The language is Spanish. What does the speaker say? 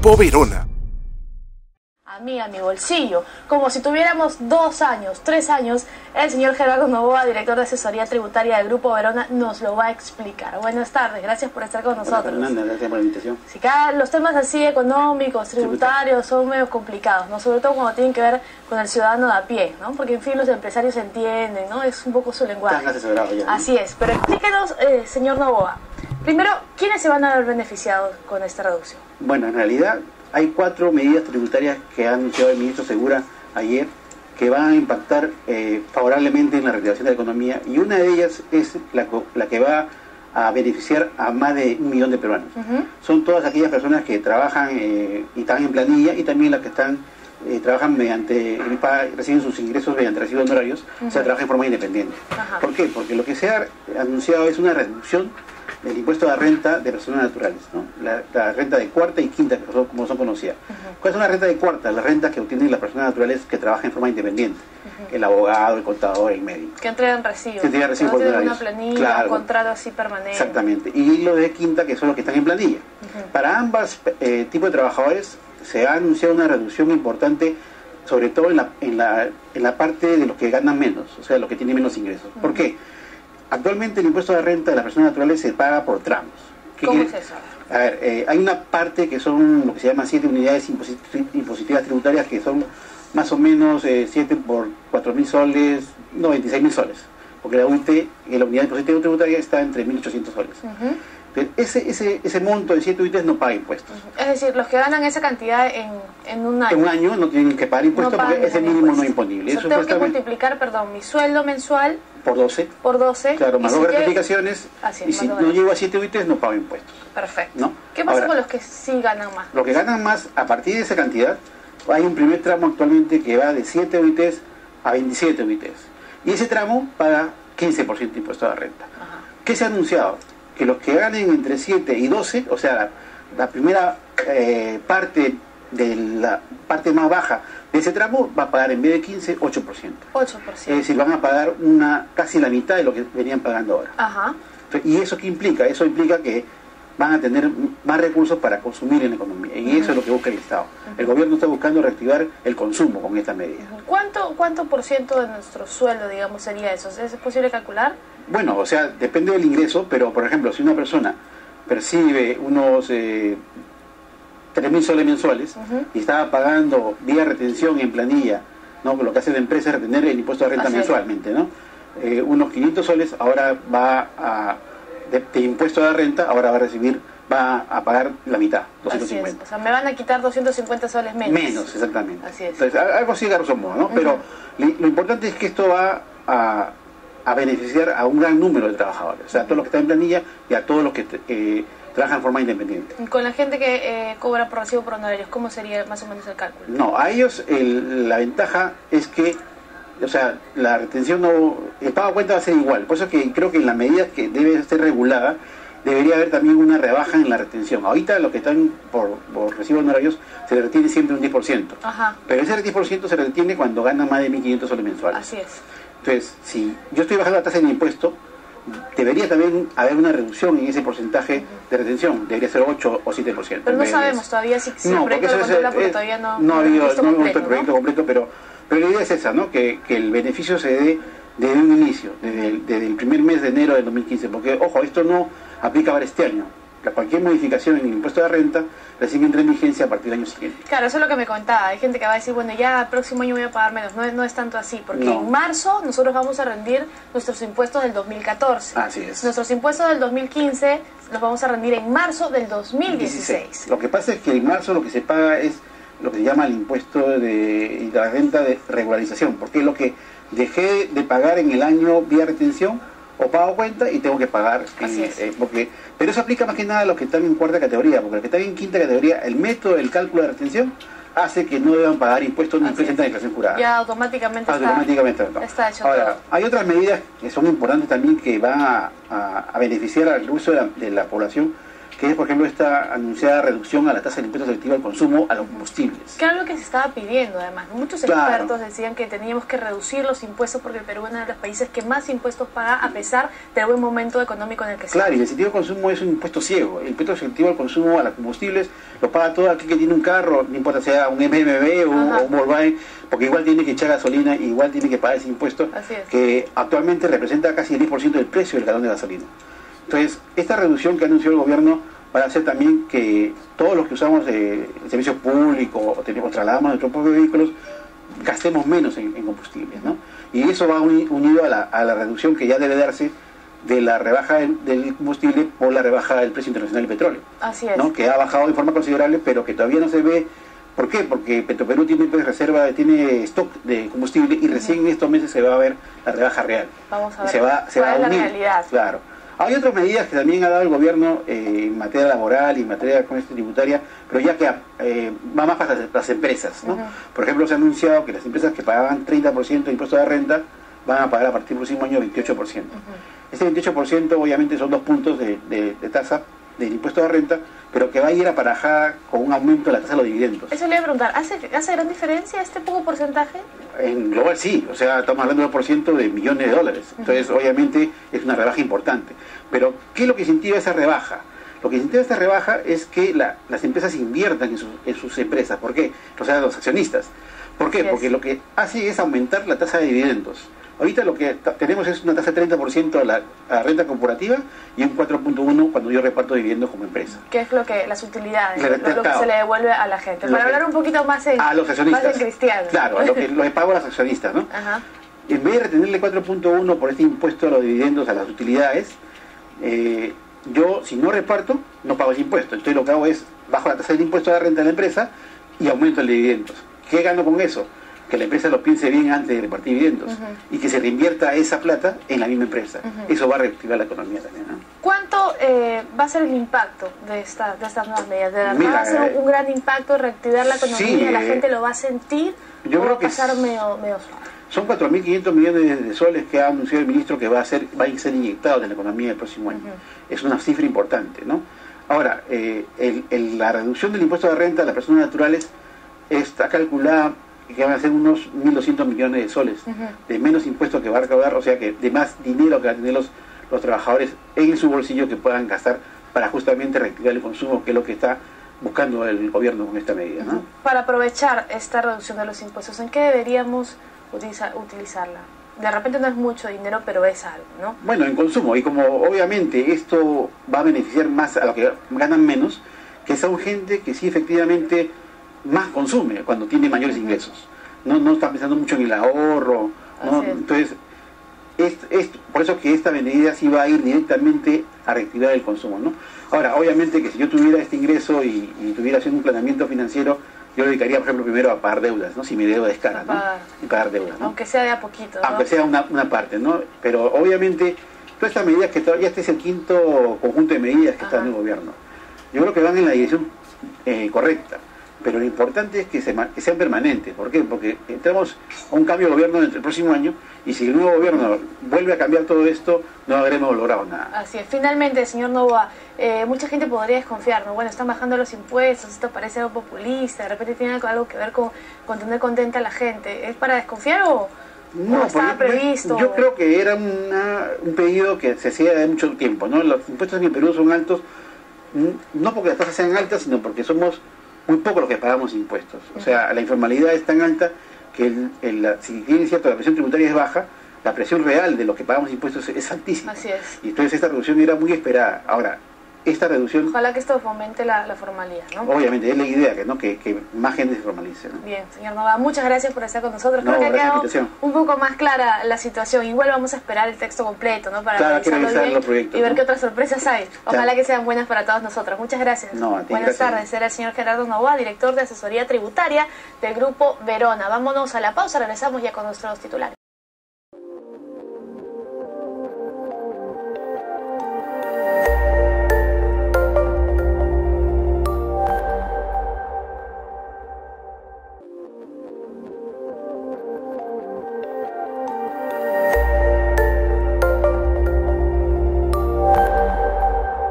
Grupo Verona. A mí, a mi bolsillo, como si tuviéramos 2 años, 3 años, el señor Gerardo Novoa, director de asesoría tributaria del Grupo Verona, nos lo va a explicar. Buenas tardes, gracias por estar con nosotros. Hola, Fernanda, gracias por la invitación. Si cada los temas así económicos, tributarios, son medio complicados, ¿no? Sobre todo cuando tienen que ver con el ciudadano de a pie, ¿no? Porque en fin los empresarios entienden, ¿no? Es un poco su lenguaje. Están asesorados ya, ¿no? Así es, pero explíquenos, señor Novoa, primero, ¿quiénes se van a ver beneficiados con esta reducción? Bueno, en realidad hay 4 medidas tributarias que ha anunciado el ministro Segura ayer que van a impactar favorablemente en la reactivación de la economía, y una de ellas es la que va a beneficiar a más de 1 millón de peruanos. Son todas aquellas personas que trabajan y están en planilla, y también las que están trabajan mediante reciben sus ingresos mediante recibo de honorarios, o sea, trabajan en forma independiente. ¿Por qué? Porque lo que se ha anunciado es una reducción del impuesto a la renta de personas naturales, ¿no? La renta de cuarta y quinta, como son conocidas. ¿Cuál es una renta de cuarta? Las rentas que obtienen las personas naturales que trabajan en forma independiente. El abogado, el contador, el médico. Que entregan recibos. Que entregan recibos por por una planilla, claro, un contrato así permanente. Exactamente. Y los de quinta, que son los que están en planilla. Para ambos tipos de trabajadores se ha anunciado una reducción importante, sobre todo en la parte de los que ganan menos, o sea, los que tienen menos ingresos. ¿Por qué? Actualmente el impuesto de renta de las personas naturales se paga por tramos. ¿Cómo es eso? A ver, hay una parte que son lo que se llama 7 unidades impositivas tributarias, que son más o menos 7 por 4.000 soles, no, 26.000 soles. Porque la UIT, la unidad impositiva tributaria, está entre 1.800 soles. Entonces, ese monto de 7 UITs no paga impuestos. Es decir, los que ganan esa cantidad en un año. En un año no tienen que pagar impuestos, porque ese mínimo no es imponible. Eso tengo que multiplicar, mi sueldo mensual por 12. Por 12. Claro, más 2 gratificaciones. Y si no llego a 7 UITs, no pago impuestos. Perfecto. ¿No? ¿Qué pasa con los que sí ganan más? Los que ganan más, a partir de esa cantidad, hay un primer tramo actualmente que va de 7 UITs a 27 UITs. Y ese tramo paga 15% de impuesto a la renta. ¿Qué se ha anunciado? Que los que ganen entre 7 y 12, o sea, la primera parte de la parte más baja de ese tramo, va a pagar en vez de 15, 8%. 8%. Es decir, van a pagar casi la mitad de lo que venían pagando ahora. ¿Y eso qué implica? Eso implica que van a tener más recursos para consumir en la economía. Y eso es lo que busca el Estado. El gobierno está buscando reactivar el consumo con esta medida. ¿Cuánto por ciento de nuestro sueldo, digamos, sería eso? ¿Es posible calcular? Bueno, o sea, depende del ingreso, pero por ejemplo, si una persona percibe unos 3.000 soles mensuales y estaba pagando vía retención en planilla, ¿no? Lo que hace la empresa es retener el impuesto de renta mensualmente, ¿no? Unos 500 soles, ahora va de impuesto a la renta, ahora va a pagar la mitad, 250. O sea, me van a quitar 250 soles menos. Menos, exactamente. Así es. Entonces, algo así de grosso modo, ¿no? Pero lo importante es que esto va a beneficiar a un gran número de trabajadores, o sea, a todos los que están en planilla y a todos los que trabajan de forma independiente. Con la gente que cobra por recibo por honorarios, ¿cómo sería más o menos el cálculo? No, a ellos la ventaja es que, o sea, la retención el pago a cuenta va a ser igual, por eso que creo que en la medida que debe ser regulada, debería haber también una rebaja en la retención. Ahorita los que están por recibo de honorarios se les retiene siempre un 10%. Pero ese 10% se retiene cuando ganan más de 1.500 soles mensuales. Así es. Entonces, si yo estoy bajando la tasa de impuesto, debería también haber una reducción en ese porcentaje de retención. Debería ser 8 o 7%. Pero no sabemos todavía si el proyecto lo contempla, porque todavía no ha habido el proyecto completo, pero la idea es esa, ¿no? Que el beneficio se dé desde un inicio, desde el primer mes de enero del 2015, porque, ojo, esto no aplica para este año. Cualquier modificación en el impuesto de renta recién entra en vigencia a partir del año siguiente. Claro, eso es lo que me contaba. Hay gente que va a decir, bueno, ya el próximo año voy a pagar menos. No es tanto así, porque en marzo nosotros vamos a rendir nuestros impuestos del 2014. Así es. Nuestros impuestos del 2015 los vamos a rendir en marzo del 2016. Lo que pasa es que en marzo lo que se paga es lo que se llama el impuesto de la renta de regularización, porque es lo que dejé de pagar en el año vía retención o pago cuenta y tengo que pagar. Pero eso aplica más que nada a los que están en cuarta categoría, porque los que están en quinta categoría, el método del cálculo de retención hace que no deban pagar impuestos ni presentan declaración jurada. Ya automáticamente está hecho. Ahora, todo. hay otras medidas que son importantes también, que van a beneficiar al uso de la población, que es, por ejemplo, esta anunciada reducción a la tasa del impuesto selectivo al consumo a los combustibles. Que era lo que se estaba pidiendo, además. Muchos expertos decían que teníamos que reducir los impuestos porque el Perú es uno de los países que más impuestos paga a pesar del buen momento económico en el que está. Claro, y el incentivo al consumo es un impuesto ciego. El impuesto selectivo al consumo a los combustibles lo paga todo aquel que tiene un carro, no importa sea un BMW o un Volkswagen, porque igual tiene que echar gasolina y igual tiene que pagar ese impuesto que actualmente representa casi el 10% del precio del galón de gasolina. Entonces, esta reducción que ha anunciado el gobierno va a hacer también que todos los que usamos el servicio público o trasladamos nuestros propios vehículos gastemos menos en combustibles, ¿no? Y eso va unido a la reducción que ya debe darse de la rebaja del combustible por la rebaja del precio internacional del petróleo. Así es. ¿No? Que ha bajado de forma considerable, pero que todavía no se ve. ¿Por qué? Porque Petroperú tiene reserva, tiene stock de combustible y recién en estos meses se va a ver la rebaja real. Vamos a ver se va a unir. La realidad. Claro. Hay otras medidas que también ha dado el gobierno en materia laboral y en materia tributaria, pero ya que va más para las empresas, ¿no? Por ejemplo, se ha anunciado que las empresas que pagaban 30% de impuesto de renta van a pagar a partir del próximo año 28%. Este 28% obviamente son 2 puntos de tasa del impuesto de renta, pero que va a ir aparejada con un aumento de la tasa de los dividendos. Eso le iba a preguntar, ¿hace gran diferencia este poco porcentaje? En global sí, o sea, estamos hablando de 2% de millones de dólares. Entonces, obviamente, es una rebaja importante. Pero, ¿qué es lo que incentiva esa rebaja? Lo que incentiva esta rebaja es que las empresas inviertan en sus empresas. ¿Por qué? O sea, los accionistas. ¿Por qué? Porque lo que hace es aumentar la tasa de dividendos. Ahorita lo que tenemos es una tasa de 30% a la renta corporativa y un 4.1% cuando yo reparto dividendos como empresa. ¿Qué es las utilidades, lo que se le devuelve a la gente? Para hablar un poquito más a los accionistas, más en cristiano. Claro, lo que pago a los accionistas, ¿no? En vez de retenerle 4.1 por este impuesto a los dividendos, a las utilidades, yo, si no reparto, no pago ese impuesto. Entonces lo que hago es bajo la tasa del impuesto de la renta de la empresa y aumento el dividendos. ¿Qué gano con eso? Que la empresa lo piense bien antes de repartir dividendos y que se reinvierta esa plata en la misma empresa. Eso va a reactivar la economía también, ¿no? ¿Cuánto va a ser el impacto de estas nuevas medidas? ¿De verdad va a ser un gran impacto reactivar la economía? ¿La gente lo va a sentir? Yo creo que pasar medio suave? Son 4.500 millones de soles que ha anunciado el ministro que va a ser inyectados en la economía el próximo año. Es una cifra importante, ¿no? Ahora, la reducción del impuesto de renta a las personas naturales está calculada que van a ser unos 1.200 millones de soles de menos impuestos que va a recaudar, o sea que de más dinero que van a tener los trabajadores en su bolsillo que puedan gastar para justamente reactivar el consumo, que es lo que está buscando el gobierno con esta medida, ¿no? Para aprovechar esta reducción de los impuestos, ¿en qué deberíamos utilizarla? De repente no es mucho dinero, pero es algo, ¿no? Bueno, en consumo, y como obviamente esto va a beneficiar más a los que ganan menos, que son gente que sí efectivamente más consume cuando tiene mayores ingresos. No está pensando mucho en el ahorro, ¿no? Entonces, es por eso que esta medida sí va a ir directamente a reactivar el consumo, ¿no? Ahora, obviamente que si yo tuviera este ingreso y tuviera haciendo un planeamiento financiero, yo lo dedicaría, por ejemplo, primero a pagar deudas, ¿no? Si mi deuda es cara, ¿no? Y pagar deudas, ¿no? Aunque sea de a poquito, ¿no? Aunque sea una parte, ¿no? Pero obviamente, todas estas medidas que ya este es el quinto conjunto de medidas que está en el gobierno. Yo creo que van en la dirección correcta. Pero lo importante es que sean permanentes. ¿Por qué? Porque entramos a un cambio de gobierno entre el próximo año y si el nuevo gobierno vuelve a cambiar todo esto, no habremos logrado nada. Así es. Finalmente, señor Noboa, mucha gente podría desconfiar, ¿no? Bueno, están bajando los impuestos, esto parece algo populista, de repente tiene algo que ver con tener contenta a la gente. ¿Es para desconfiar o no estaba previsto? Yo creo que era un pedido que se hacía de mucho tiempo, ¿no? Los impuestos en el Perú son altos, no porque las tasas sean altas, sino porque somos muy poco los que pagamos impuestos. O sea, la informalidad es tan alta que si bien cierto, la presión tributaria es baja, la presión real de los que pagamos impuestos es altísima. Así es. Y entonces esta reducción era muy esperada. Ahora, esta reducción... Ojalá que esto fomente la formalidad, ¿no? Obviamente, es la idea, ¿no? que más gente se formalice, ¿no? Bien, señor Noboa, muchas gracias por estar con nosotros. Creo que ha quedado un poco más clara la situación. Igual vamos a esperar el texto completo, ¿no? Para revisarlo bien los proyectos, y ver qué otras sorpresas hay. Ojalá que sean buenas para todos nosotros. Muchas gracias. Buenas tardes. Era el señor Gerardo Noboa, director de asesoría tributaria del Grupo Verona. Vámonos a la pausa, regresamos ya con nuestros titulares.